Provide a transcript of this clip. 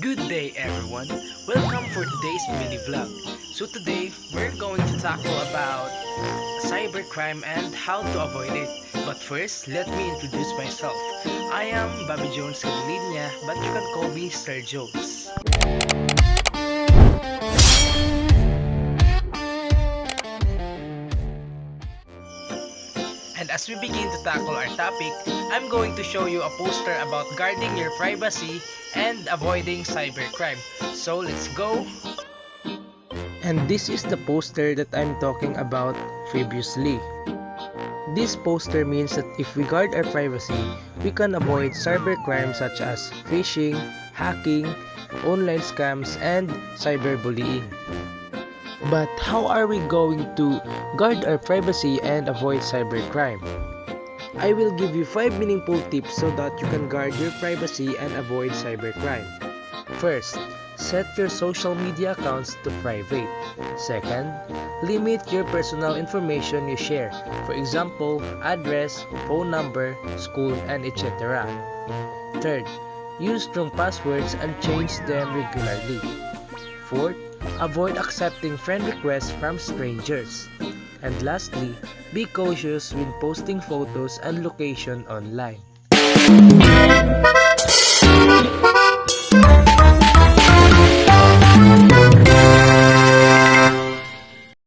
Good day everyone, welcome for today's mini vlog. So today, we're going to tackle about cybercrime and how to avoid it. But first, let me introduce myself. I am Bobby Jones Cavalinia, but you can call me Sir Jones. And as we begin to tackle our topic, I'm going to show you a poster about guarding your privacy and avoiding cybercrime. So let's go! And this is the poster that I'm talking about previously. This poster means that if we guard our privacy, we can avoid cybercrime such as phishing, hacking, online scams, and cyberbullying. But how are we going to guard our privacy and avoid cybercrime? I will give you 5 meaningful tips so that you can guard your privacy and avoid cybercrime. First, set your social media accounts to private. Second, limit your personal information you share. For example, address, phone number, school, and etc. Third, use strong passwords and change them regularly. Fourth, avoid accepting friend requests from strangers. And lastly, be cautious when posting photos and location online.